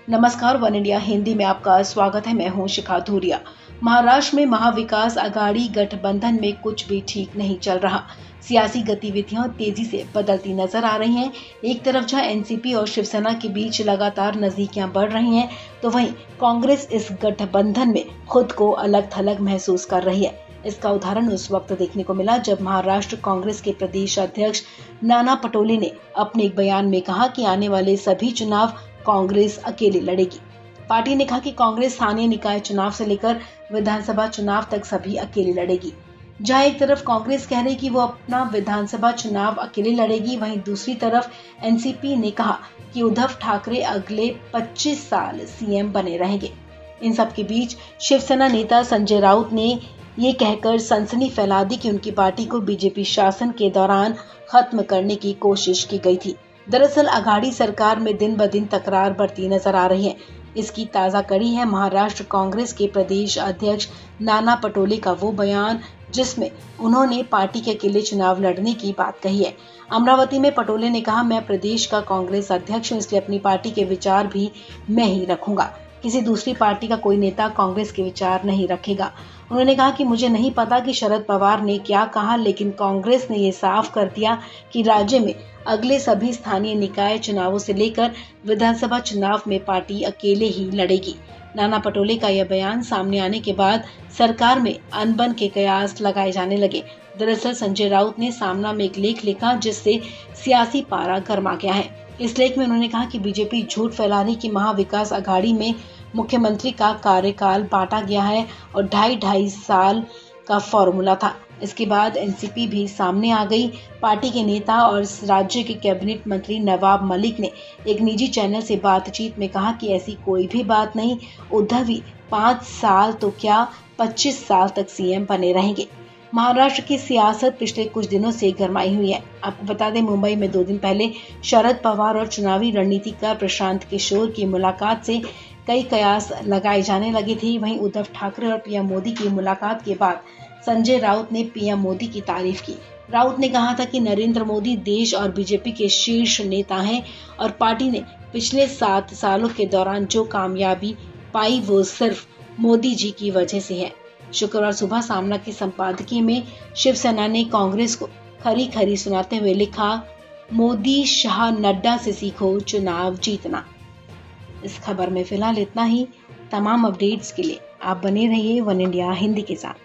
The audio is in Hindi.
नमस्कार, वन इंडिया हिंदी में आपका स्वागत है। मैं हूं शिखा धूरिया। महाराष्ट्र में महाविकास आघाड़ी गठबंधन में कुछ भी ठीक नहीं चल रहा। सियासी गतिविधियां तेजी से बदलती नजर आ रही हैं। एक तरफ जहां एनसीपी और शिवसेना के बीच लगातार नजदीकियां बढ़ रही हैं, तो वहीं कांग्रेस इस गठबंधन में खुद को अलग थलग महसूस कर रही है। इसका उदाहरण उस वक्त देखने को मिला जब महाराष्ट्र कांग्रेस के प्रदेश अध्यक्ष नाना पटोले ने अपने एक बयान में कहा कि आने वाले सभी चुनाव कांग्रेस अकेले लड़ेगी। पार्टी ने कहा कि कांग्रेस स्थानीय निकाय चुनाव से लेकर विधानसभा चुनाव तक सभी अकेले लड़ेगी। जहां एक तरफ कांग्रेस कह रही कि वो अपना विधानसभा चुनाव अकेले लड़ेगी, वहीं दूसरी तरफ एनसीपी ने कहा कि उद्धव ठाकरे अगले 25 साल सीएम बने रहेंगे। इन सब के बीच शिवसेना नेता संजय राउत ने ये कहकर सनसनी फैला दी कि उनकी पार्टी को बीजेपी शासन के दौरान खत्म करने की कोशिश की गई थी। दरअसल अघाड़ी सरकार में दिन ब दिन तकरार बढ़ती नजर आ रही है। इसकी ताजा कड़ी है महाराष्ट्र कांग्रेस के प्रदेश अध्यक्ष नाना पटोले का वो बयान जिसमें उन्होंने पार्टी के अकेले चुनाव लड़ने की बात कही है। अमरावती में पटोले ने कहा, मैं प्रदेश का कांग्रेस अध्यक्ष हूं, इसलिए अपनी पार्टी के विचार भी मैं ही रखूंगा। किसी दूसरी पार्टी का कोई नेता कांग्रेस के विचार नहीं रखेगा। उन्होंने कहा कि मुझे नहीं पता कि शरद पवार ने क्या कहा, लेकिन कांग्रेस ने ये साफ कर दिया कि राज्य में अगले सभी स्थानीय निकाय चुनावों से लेकर विधानसभा चुनाव में पार्टी अकेले ही लड़ेगी। नाना पटोले का यह बयान सामने आने के बाद सरकार में अनबन के कयास लगाए जाने लगे। दरअसल संजय राउत ने सामना में एक लेख लिखा जिससे सियासी पारा गर्मा गया है। इस लेख में उन्होंने कहा कि बीजेपी झूठ फैला रही कि महाविकास आघाड़ी में मुख्यमंत्री का कार्यकाल बांटा गया है और 2.5 साल का फॉर्मूला था। इसके बाद एनसीपी भी सामने आ गई। पार्टी के नेता और राज्य के कैबिनेट मंत्री नवाब मलिक ने एक निजी चैनल से बातचीत में कहा कि ऐसी कोई भी बात नहीं, उद्धव ही 5 साल तो क्या 25 साल तक सीएम बने रहेंगे। महाराष्ट्र की सियासत पिछले कुछ दिनों से गरमाई हुई है। आपको बता दें, मुंबई में 2 दिन पहले शरद पवार और चुनावी रणनीतिकार प्रशांत किशोर की मुलाकात से कई कयास लगाए जाने लगे थे। वहीं उद्धव ठाकरे और पीएम मोदी की मुलाकात के बाद संजय राउत ने पीएम मोदी की तारीफ की। राउत ने कहा था कि नरेंद्र मोदी देश और बीजेपी के शीर्ष नेता हैं और पार्टी ने पिछले 7 सालों के दौरान जो कामयाबी पाई वो सिर्फ मोदी जी की वजह से है। शुक्रवार सुबह सामना के संपादकीय में शिवसेना ने कांग्रेस को खरी खरी सुनाते हुए लिखा, मोदी शाह नड्डा से सीखो चुनाव जीतना। इस खबर में फिलहाल इतना ही। तमाम अपडेट्स के लिए आप बने रहिए वन इंडिया हिंदी के साथ।